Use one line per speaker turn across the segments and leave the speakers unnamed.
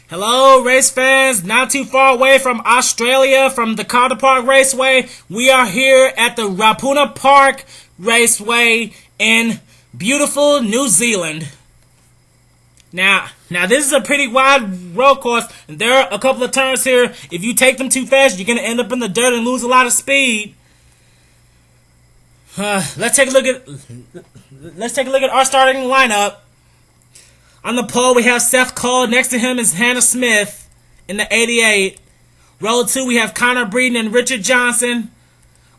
Hello, race fans. Not too far away from Australia, from the Park Raceway. We are here at the Ruapuna Park Raceway in beautiful New Zealand. Now this is a pretty wide road course, and there are a couple of turns here. If you take them too fast, you're going to end up in the dirt and lose a lot of speed. Let's take a look at our starting lineup. On the pole, we have Seth Cole. Next to him is Hannah Smith in the 88. Row 2, we have Connor Breeden and Richard Johnson.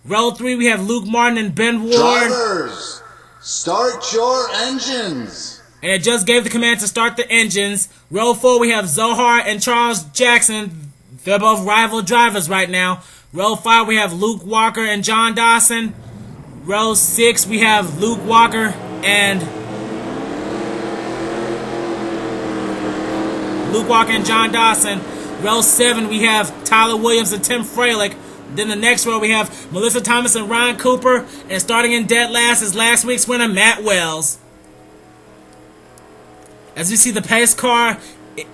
Row 3, we have Luke Martin and Ben Ward.
Drivers, start your engines.
And it just gave the command to start the engines. Row 4, we have Zohar and Charles Jackson. They're both rival drivers right now. Row 5, we have Luke Walker and John Dawson. Row 6, we have Luke Walker and John Dawson. Row 7, we have Tyler Williams and Tim Freilich. Then the next row, we have Melissa Thomas and Ryan Cooper. And starting in dead last is last week's winner, Matt Wells. As we see the pace car, it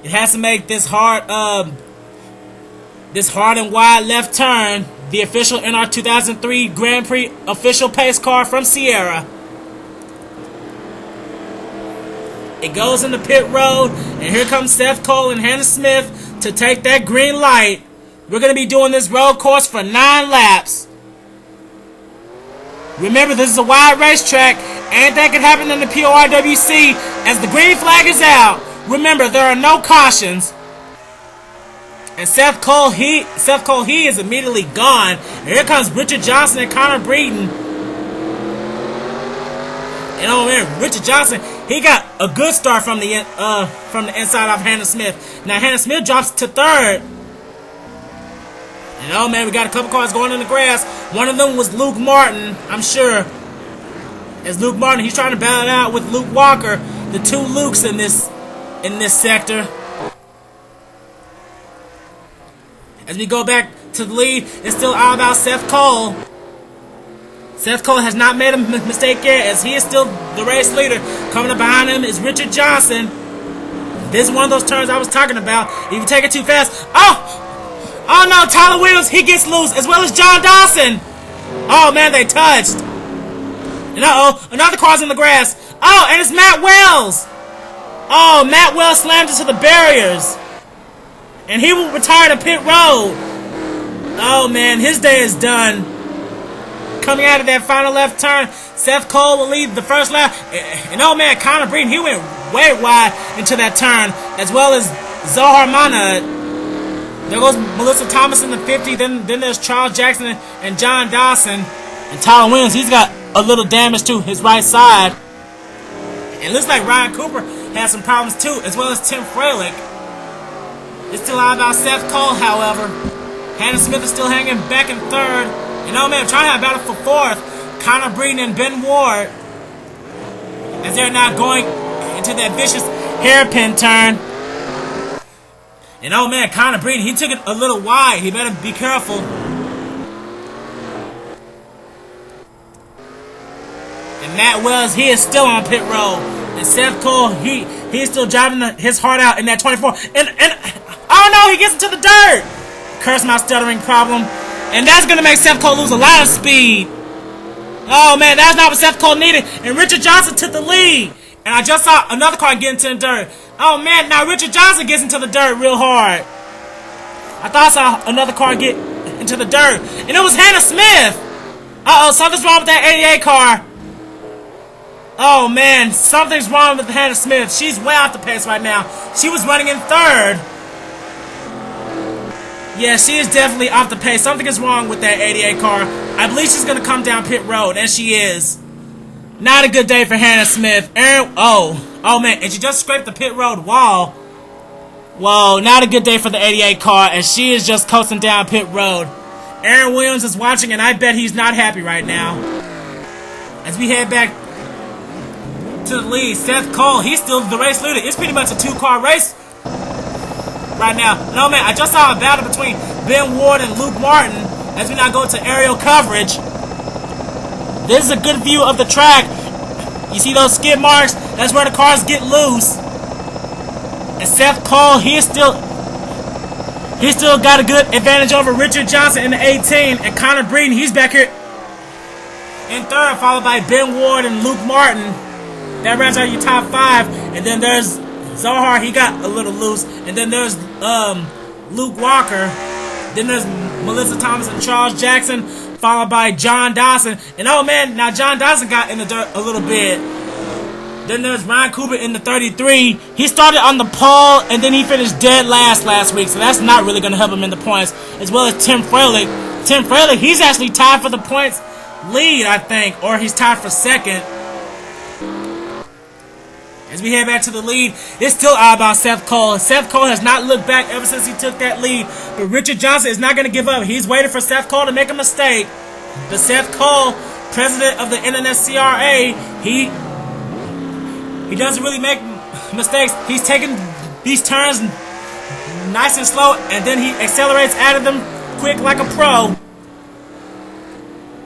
has to make this hard and wide left turn. The official NR 2003 Grand Prix official pace car from Sierra. It goes into pit road, and here comes Seth Cole and Hannah Smith to take that green light. We're going to be doing this road course for 9 laps. Remember, this is a wide racetrack. Anything can happen in the PORWC as the green flag is out. Remember, there are no cautions. And Seth Cole, he is immediately gone. And here comes Richard Johnson and Connor Breeden. And oh man, Richard Johnson, he got a good start from the inside of Hannah Smith. Now Hannah Smith drops to 3rd. And oh man, we got a couple cars going in the grass. One of them was Luke Martin, I'm sure. As Luke Martin, he's trying to battle it out with Luke Walker, the two Lukes in this sector. As we go back to the lead, it's still all about Seth Cole. Seth Cole has not made a mistake yet, as he is still the race leader. Coming up behind him is Richard Johnson. This is one of those turns I was talking about. If you take it too fast, oh no, Tyler Williams, he gets loose, as well as John Dawson. Oh man, they touched. And another car's in the grass. Oh, and it's Matt Wells. Oh, Matt Wells slammed into the barriers. And he will retire to pit road. Oh man, his day is done. Coming out of that final left turn, Seth Cole will lead the first lap. And oh man, Connor Breeden, he went way wide into that turn, as well as Zohar Manad. There goes Melissa Thomas in the 50. Then there's Charles Jackson and John Dawson. And Tyler Williams, he's got a little damage to his right side. And it looks like Ryan Cooper has some problems too, as well as Tim Freilich. It's still all about Seth Cole, however. Hannah Smith is still hanging back in 3rd. And oh man, trying to have a battle for 4th. Connor Breeden and Ben Ward, as they're now going into that vicious hairpin turn. And oh man, Connor Breeden, he took it a little wide. He better be careful. And Matt Wells, he is still on pit road. And Seth Cole, he's still driving his heart out in that 24. And oh no, he gets into the dirt. Curse my stuttering problem. And that's going to make Seth Cole lose a lot of speed. Oh man, that's not what Seth Cole needed. And Richard Johnson took the lead. And I just saw another car get into the dirt. Oh man, now Richard Johnson gets into the dirt real hard. I thought I saw another car get into the dirt. And it was Hannah Smith. Uh-oh, something's wrong with that 88 car. Oh man, something's wrong with Hannah Smith. She's way off the pace right now. She was running in 3rd. Yeah, she is definitely off the pace. Something is wrong with that 88 car. I believe she's going to come down pit road, and she is. Not a good day for Hannah Smith. Oh man, and she just scraped the pit road wall. Whoa, not a good day for the 88 car, and she is just coasting down pit road. Aaron Williams is watching, and I bet he's not happy right now. As we head back to the lead, Seth Cole, he's still the race leader. It's pretty much a 2-car race right now. No man, I just saw a battle between Ben Ward and Luke Martin as we now go to aerial coverage. This is a good view of the track. You see those skid marks? That's where the cars get loose. And Seth Cole, he still got a good advantage over Richard Johnson in the 18. And Connor Breeden, he's back here in third, followed by Ben Ward and Luke Martin. That rounds out your top 5. And then there's Zohar, he got a little loose. And then there's Luke Walker. Then there's Melissa Thomas and Charles Jackson, followed by John Dawson. And oh man, now John Dawson got in the dirt a little bit. Then there's Ryan Cooper in the 33. He started on the pole, and then he finished dead last week, so that's not really going to help him in the points. As well as Tim Froelich. Tim Froelich, he's actually tied for the points lead, I think, or he's tied for second. As we head back to the lead, it's still all about Seth Cole. Seth Cole has not looked back ever since he took that lead. But Richard Johnson is not going to give up. He's waiting for Seth Cole to make a mistake. But Seth Cole, president of the NNSCRA, he doesn't really make mistakes. He's taking these turns nice and slow, and then he accelerates out of them quick like a pro.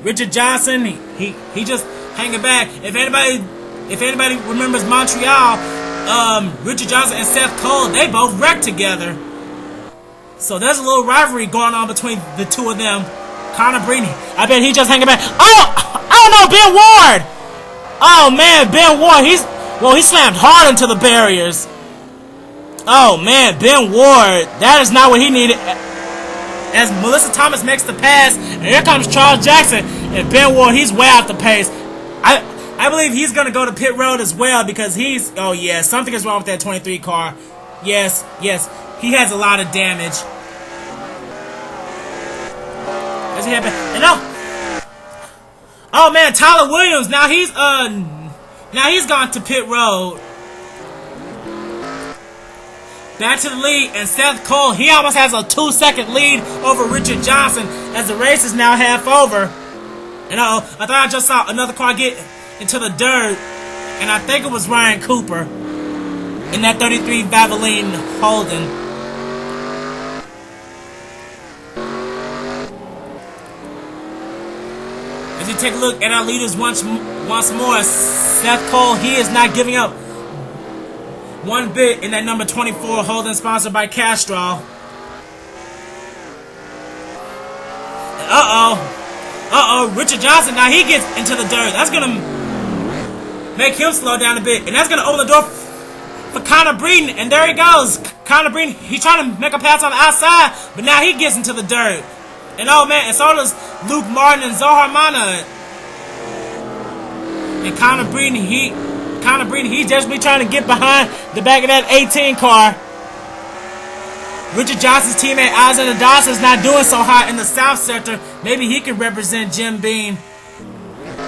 Richard Johnson, he just hanging back. If anybody remembers Montreal, Richard Johnson and Seth Cole, they both wrecked together. So there's a little rivalry going on between the two of them. Connor Breeden, I bet he just hanging back. Oh no, Ben Ward! Oh man, Ben Ward, he slammed hard into the barriers. Oh man, Ben Ward, that is not what he needed. As Melissa Thomas makes the pass, and here comes Charles Jackson, and Ben Ward, he's way off the pace. I believe he's going to go to pit road as well because oh yeah, something is wrong with that 23 car. Yes, he has a lot of damage. Does he have oh man, Tyler Williams, now he's gone to pit road. Back to the lead, and Seth Cole, he almost has a 2-second lead over Richard Johnson as the race is now half over. And I thought I just saw another car get into the dirt, and I think it was Ryan Cooper in that 33 Valvoline Holden. As you take a look at our leaders once more, Seth Cole, he is not giving up one bit in that number 24 Holden, sponsored by Castrol. Richard Johnson, now he gets into the dirt. That's going to make him slow down a bit, and that's going to open the door for Connor Breeden, and there he goes. Connor Breeden, he's trying to make a pass on the outside, but now he gets into the dirt. And oh man, and so does Luke Martin and Zohar Mana. And Connor Breeden, he's desperately trying to get behind the back of that 18 car. Richard Johnson's teammate Alexander Dawson is not doing so hot in the south sector. Maybe he can represent Jim Beam.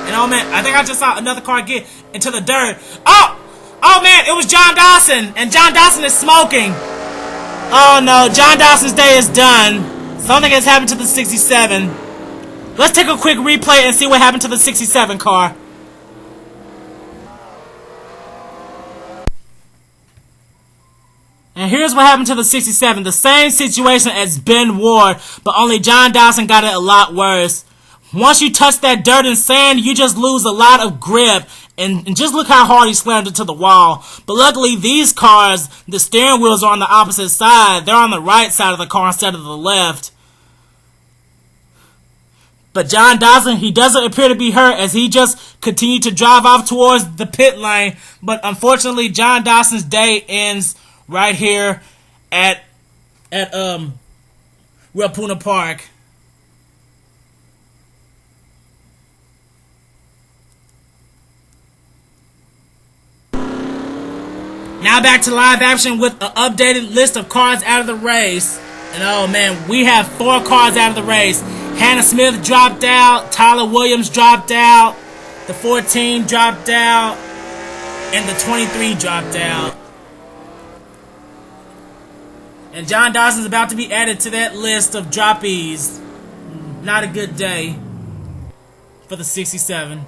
And oh man, I think I just saw another car get into the dirt. Oh man, it was John Dawson, and John Dawson is smoking. Oh no, John Dawson's day is done. Something has happened to the 67. Let's take a quick replay and see what happened to the 67 car. And here's what happened to the 67. The same situation as Ben Ward, but only John Dawson got it a lot worse. Once you touch that dirt and sand, you just lose a lot of grip. And just look how hard he slammed into the wall. But luckily, these cars, the steering wheels are on the opposite side. They're on the right side of the car instead of the left. But John Dawson, he doesn't appear to be hurt as he just continued to drive off towards the pit lane. But unfortunately, John Dawson's day ends right here at Ruapuna Park. Now back to live action with an updated list of cars out of the race. And oh man, we have 4 cars out of the race. Hannah Smith dropped out, Tyler Williams dropped out, the 14 dropped out, and the 23 dropped out. And John Dawson's about to be added to that list of droppies. Not a good day for the 67.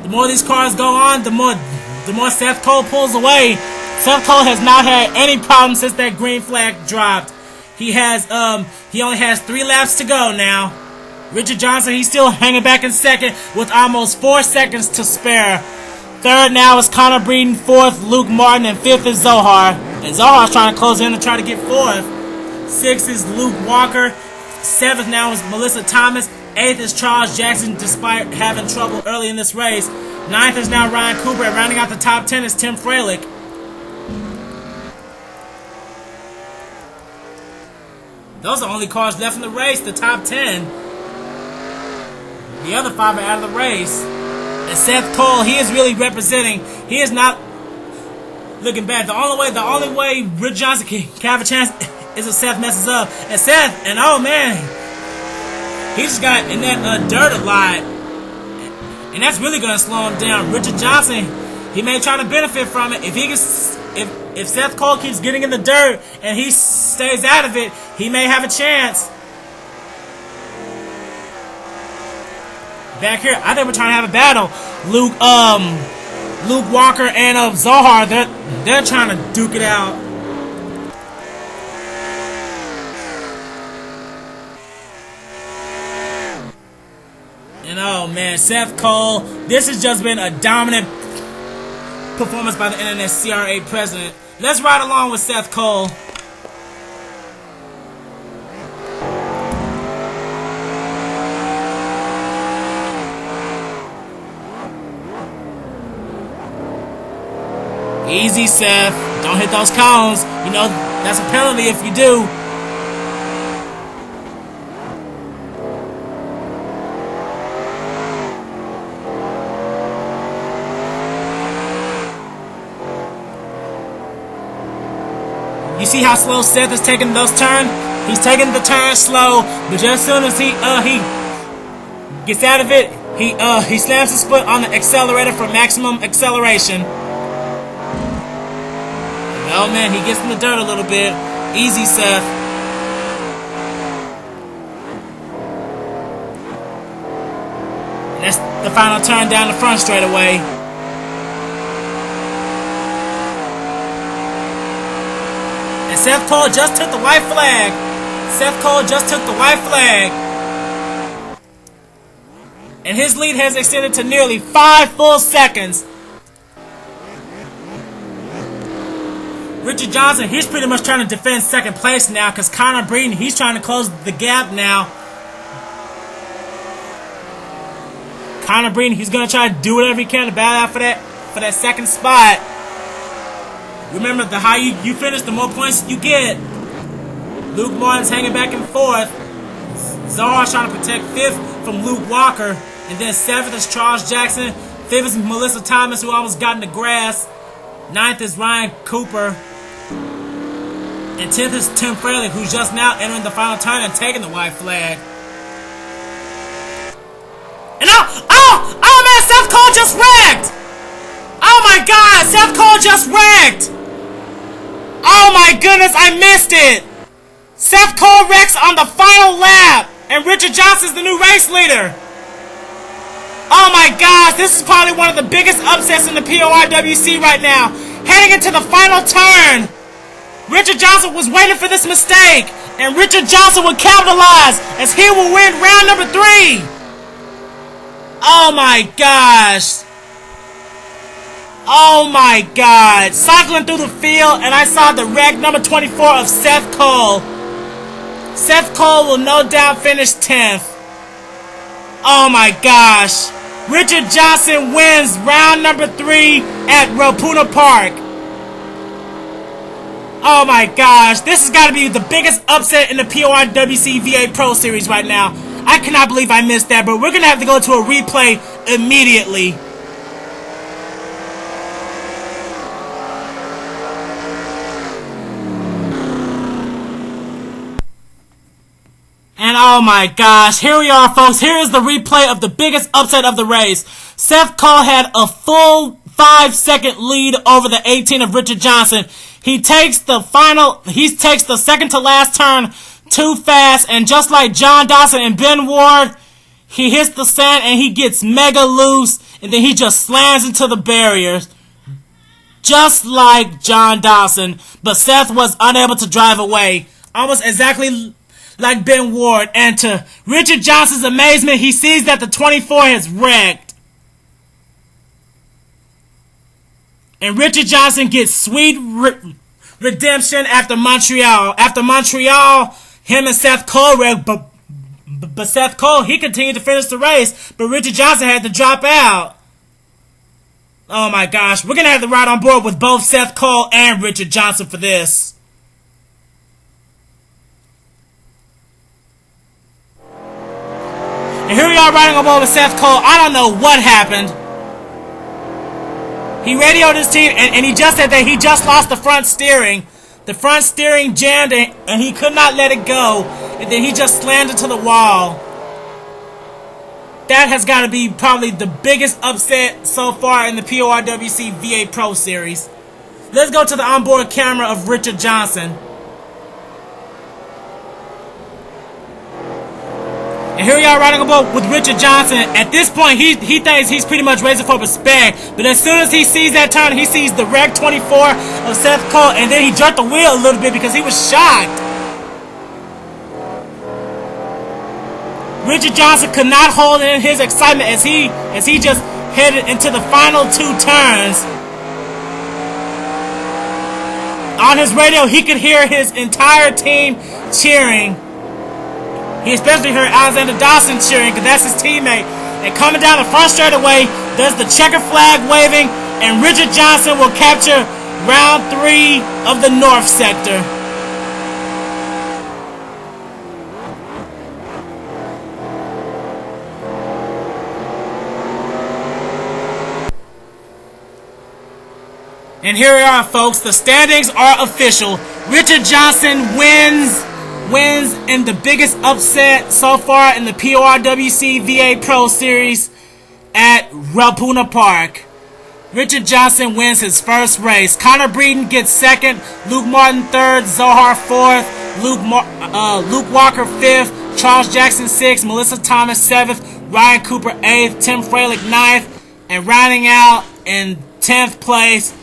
The more these cars go on, the more Seth Cole pulls away. Seth Cole has not had any problems since that green flag dropped. He only has 3 laps to go now. Richard Johnson, he's still hanging back in second with almost 4 seconds to spare. Third now is Connor Breeden. Fourth, Luke Martin. And fifth is Zohar. And Zohar's trying to close in to try to get fourth. Sixth is Luke Walker. Seventh now is Melissa Thomas. Eighth is Charles Jackson, despite having trouble early in this race. Ninth is now Ryan Cooper. And rounding out the top 10 is Tim Freilich. Those are the only cars left in the race, the top 10. The other 5 are out of the race. And Seth Cole, he is really representing. He is not looking bad. The only way Rich Johnson can have a chance is if Seth messes up. And Seth, and oh man, he just got in that dirt a lot. And that's really going to slow him down. Richard Johnson, he may try to benefit from it. If Seth Cole keeps getting in the dirt and he stays out of it, he may have a chance. Back here, I think we're trying to have a battle. Luke Walker and Zohar, they're trying to duke it out. And oh man, Seth Cole, this has just been a dominant performance by the Internet CRA president. Let's ride along with Seth Cole. Easy, Seth. Don't hit those cones. You know, that's a penalty if you do. You see how slow Seth is taking those turns? He's taking the turn slow, but just as soon as he gets out of it, he slams his foot on the accelerator for maximum acceleration. Oh man, he gets in the dirt a little bit. Easy, Seth. And that's the final turn down the front straightaway. And Seth Cole just took the white flag. Seth Cole just took the white flag. And his lead has extended to nearly 5 full seconds. Richard Johnson, he's pretty much trying to defend second place now because Connor Breeden, he's trying to close the gap now. Connor Breeden, he's going to try to do whatever he can to battle out for that second spot. Remember, the higher you finish, the more points you get. Luke Martin's hanging back and forth. Zohar's trying to protect fifth from Luke Walker. And then seventh is Charles Jackson. Fifth is Melissa Thomas, who almost got in the grass. Ninth is Ryan Cooper. And 10th is Tim Freilich, who's just now entering the final turn and taking the white flag. And oh man, Seth Cole just wrecked! Oh my god, Seth Cole just wrecked! Oh my goodness, I missed it! Seth Cole wrecks on the final lap, and Richard Johnson's the new race leader. Oh my gosh, this is probably one of the biggest upsets in the PORWC right now. Heading into the final turn. Richard Johnson was waiting for this mistake, and Richard Johnson will capitalize as he will win round number 3. Oh my gosh. Oh my god. Cycling through the field, and I saw the wreck number 24 of Seth Cole. Seth Cole will no doubt finish 10th. Oh my gosh. Richard Johnson wins round number 3 at Ruapuna Park. Oh my gosh, this has got to be the biggest upset in the PORWC VA Pro Series right now. I cannot believe I missed that, but we're going to have to go to a replay immediately. And oh my gosh, here we are folks, here is the replay of the biggest upset of the race. Seth Cole had a full 5-second lead over the 18 of Richard Johnson. He takes the second to last turn too fast, and just like John Dawson and Ben Ward, he hits the sand and he gets mega loose, and then he just slams into the barriers. Just like John Dawson, but Seth was unable to drive away. Almost exactly like Ben Ward, and to Richard Johnson's amazement, he sees that the 24 has wrecked. And Richard Johnson gets sweet redemption after Montreal. After Montreal, him and Seth Cole wrecked, but Seth Cole, he continued to finish the race, but Richard Johnson had to drop out. Oh my gosh, we're going to have to ride on board with both Seth Cole and Richard Johnson for this. And here we are riding on board with Seth Cole. I don't know what happened. He radioed his team, and he just said that he just lost the front steering. The front steering jammed, and he could not let it go. And then he just slammed into the wall. That has got to be probably the biggest upset so far in the PORWC VA Pro Series. Let's go to the onboard camera of Richard Johnson. And here we are riding a boat with Richard Johnson. At this point, he thinks he's pretty much racing for respect. But as soon as he sees that turn, he sees the wreck 24 of Seth Cole. And then he jerked the wheel a little bit because he was shocked. Richard Johnson could not hold in his excitement as he just headed into the final two turns. On his radio, he could hear his entire team cheering. He especially heard Alexander Dawson cheering because that's his teammate. And coming down the front straightaway, does the checker flag waving, and Richard Johnson will capture round 3 of the North Sector. And here we are, folks. The standings are official. Richard Johnson wins in the biggest upset so far in the PORWC VA Pro Series at Ruapuna Park. Richard Johnson wins his first race. Connor Breeden gets second. Luke Martin third. Zohar fourth. Luke Walker fifth. Charles Jackson sixth. Melissa Thomas seventh. Ryan Cooper eighth. Tim Fralick ninth. And rounding out in 10th place,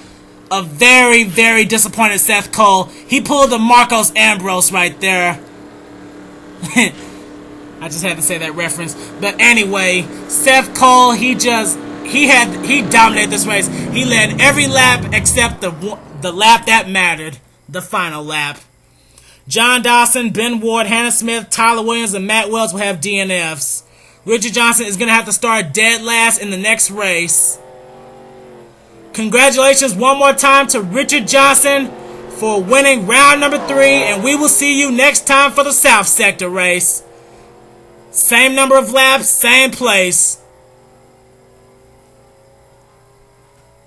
a very, very disappointed Seth Cole. He pulled the Marcos Ambrose right there. I just had to say that reference. But anyway, Seth Cole, he dominated this race. He led every lap except the lap that mattered, the final lap. John Dawson, Ben Ward, Hannah Smith, Tyler Williams, and Matt Wells will have DNFs. Richard Johnson is going to have to start dead last in the next race. Congratulations one more time to Richard Johnson for winning round number 3, and we will see you next time for the South Sector race. Same number of laps, same place.